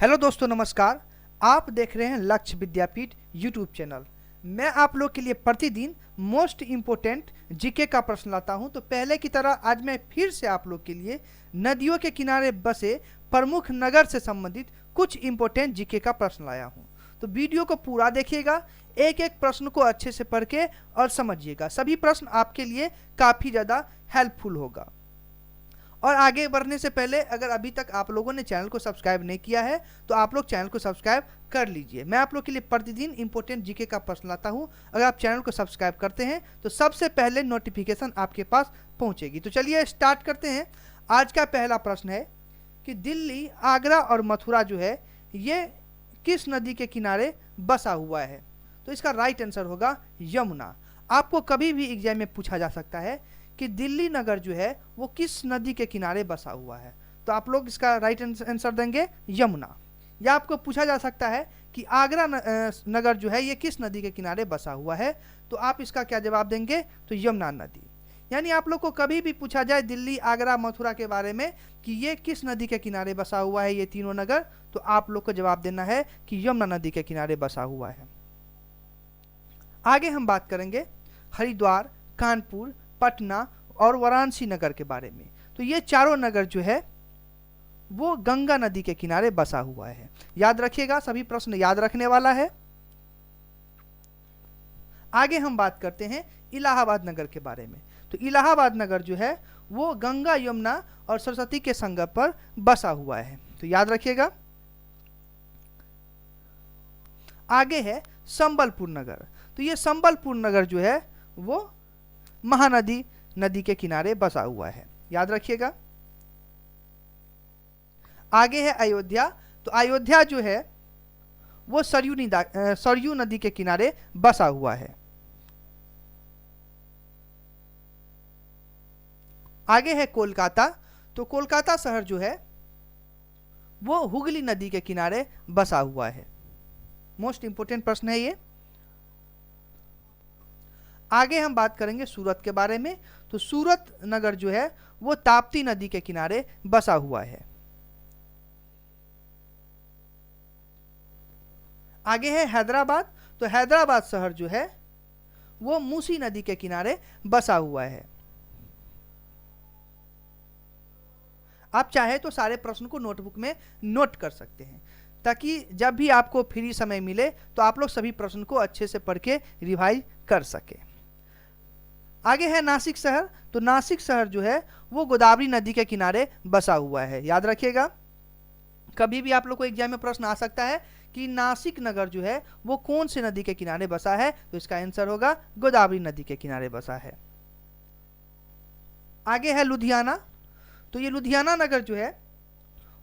Hello दोस्तों, नमस्कार। आप देख रहे हैं लक्ष्य विद्यापीठ यूट्यूब चैनल। मैं आप लोग के लिए प्रतिदिन मोस्ट इम्पोर्टेंट जीके का प्रश्न लाता हूं। तो पहले की तरह आज मैं फिर से आप लोग के लिए नदियों के किनारे बसे प्रमुख नगर से संबंधित कुछ इम्पोर्टेंट जीके का प्रश्न लाया हूं। तो वीडियो को पूरा देखिएगा, एक एक प्रश्न को अच्छे से पढ़ के और समझिएगा। सभी प्रश्न आपके लिए काफ़ी ज़्यादा हेल्पफुल होगा। और आगे बढ़ने से पहले अगर अभी तक आप लोगों ने चैनल को सब्सक्राइब नहीं किया है तो आप लोग चैनल को सब्सक्राइब कर लीजिए। मैं आप लोग के लिए प्रतिदिन इंपॉर्टेंट जीके का प्रश्न लाता हूं। अगर आप चैनल को सब्सक्राइब करते हैं तो सबसे पहले नोटिफिकेशन आपके पास पहुंचेगी। तो चलिए स्टार्ट करते हैं। आज का पहला प्रश्न है कि दिल्ली, आगरा और मथुरा जो है ये किस नदी के किनारे बसा हुआ है? तो इसका राइट आंसर होगा यमुना। आपको कभी भी एग्जाम में पूछा जा सकता है कि दिल्ली नगर जो है वो किस नदी के किनारे बसा हुआ है, तो आप लोग इसका राइट आंसर देंगे यमुना। या आपको पूछा जा सकता है कि आगरा नगर जो है ये किस नदी के किनारे बसा हुआ है, तो आप इसका क्या जवाब देंगे? तो यमुना नदी। यानी आप लोग को कभी भी पूछा जाए दिल्ली, आगरा, मथुरा के बारे में कि ये किस नदी के किनारे बसा हुआ है ये तीनों नगर, तो आप लोग को जवाब देना है कि यमुना नदी के किनारे बसा हुआ है। आगे हम बात करेंगे हरिद्वार, कानपुर, पटना और वाराणसी नगर के बारे में। तो ये चारों नगर जो है वो गंगा नदी के किनारे बसा हुआ है। याद रखिएगा, सभी प्रश्न याद रखने वाला है। आगे हम बात करते हैं इलाहाबाद नगर के बारे में। तो इलाहाबाद नगर जो है वो गंगा, यमुना और सरस्वती के संगम पर बसा हुआ है, तो याद रखिएगा। आगे है संबलपुर नगर। तो ये संबलपुर नगर जो है वो महानदी नदी के किनारे बसा हुआ है, याद रखिएगा। आगे है अयोध्या। तो अयोध्या जो है वो सरयू नदी के किनारे बसा हुआ है। आगे है कोलकाता। तो कोलकाता शहर जो है वो हुगली नदी के किनारे बसा हुआ है। मोस्ट इंपोर्टेंट प्रश्न है ये। आगे हम बात करेंगे सूरत के बारे में। तो सूरत नगर जो है वो ताप्ती नदी के किनारे बसा हुआ है। आगे है हैदराबाद। तो हैदराबाद शहर जो है वो मूसी नदी के किनारे बसा हुआ है। आप चाहे तो सारे प्रश्न को नोटबुक में नोट कर सकते हैं ताकि जब भी आपको फ्री समय मिले तो आप लोग सभी प्रश्न को अच्छे से पढ़ के रिवाइज कर सके। आगे है नासिक शहर। तो नासिक शहर जो है वो गोदावरी नदी के किनारे बसा हुआ है, याद रखिएगा। कभी भी आप लोग को एग्जाम में प्रश्न आ सकता है कि नासिक नगर जो है वो कौन सी नदी के किनारे बसा है, तो इसका आंसर होगा गोदावरी नदी के किनारे बसा है। आगे है लुधियाना। तो ये लुधियाना नगर जो है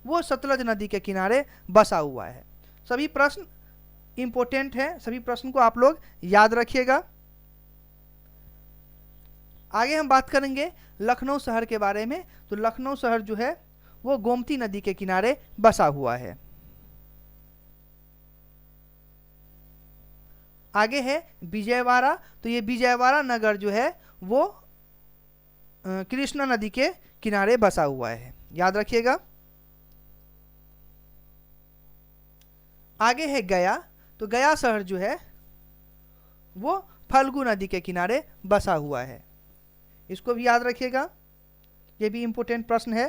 वो सतलज नदी के किनारे बसा हुआ है। सभी प्रश्न इंपोर्टेंट है, सभी प्रश्न को आप लोग याद रखिएगा। आगे हम बात करेंगे लखनऊ शहर के बारे में। तो लखनऊ शहर जो है वो गोमती नदी के किनारे बसा हुआ है। आगे है विजयवाड़ा। तो ये विजयवाड़ा नगर जो है वो कृष्णा नदी के किनारे बसा हुआ है, याद रखिएगा। आगे है गया। तो गया शहर जो है वो फल्गु नदी के किनारे बसा हुआ है, इसको भी याद रखिएगा, ये भी इंपोर्टेंट प्रश्न है।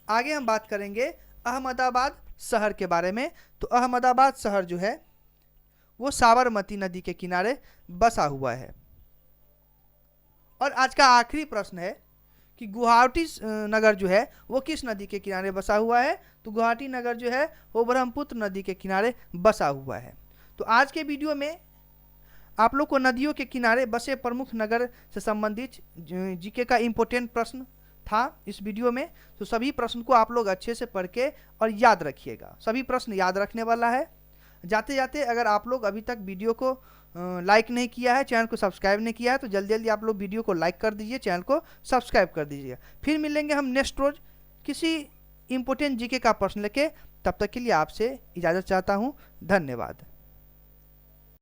आगे हम बात करेंगे अहमदाबाद शहर के बारे में। तो अहमदाबाद शहर जो है वो साबरमती नदी के किनारे बसा हुआ है। और आज का आखिरी प्रश्न है कि गुवाहाटी नगर जो है वो किस नदी के किनारे बसा हुआ है? तो गुवाहाटी नगर जो है वो ब्रह्मपुत्र नदी के किनारे बसा हुआ है। तो आज के वीडियो में आप लोग को नदियों के किनारे बसे प्रमुख नगर से संबंधित जीके का इंपोर्टेंट प्रश्न था इस वीडियो में। तो सभी प्रश्न को आप लोग अच्छे से पढ़ के और याद रखिएगा, सभी प्रश्न याद रखने वाला है। जाते जाते अगर आप लोग अभी तक वीडियो को लाइक नहीं किया है, चैनल को सब्सक्राइब नहीं किया है, तो जल्दी जल्दी आप लोग वीडियो को लाइक कर दीजिए, चैनल को सब्सक्राइब कर दीजिए। फिर मिलेंगे हम नेक्स्ट रोज किसी इंपोर्टेंट जीके का प्रश्न लेके। तब तक के लिए आपसे इजाज़त चाहता हूँ। धन्यवाद।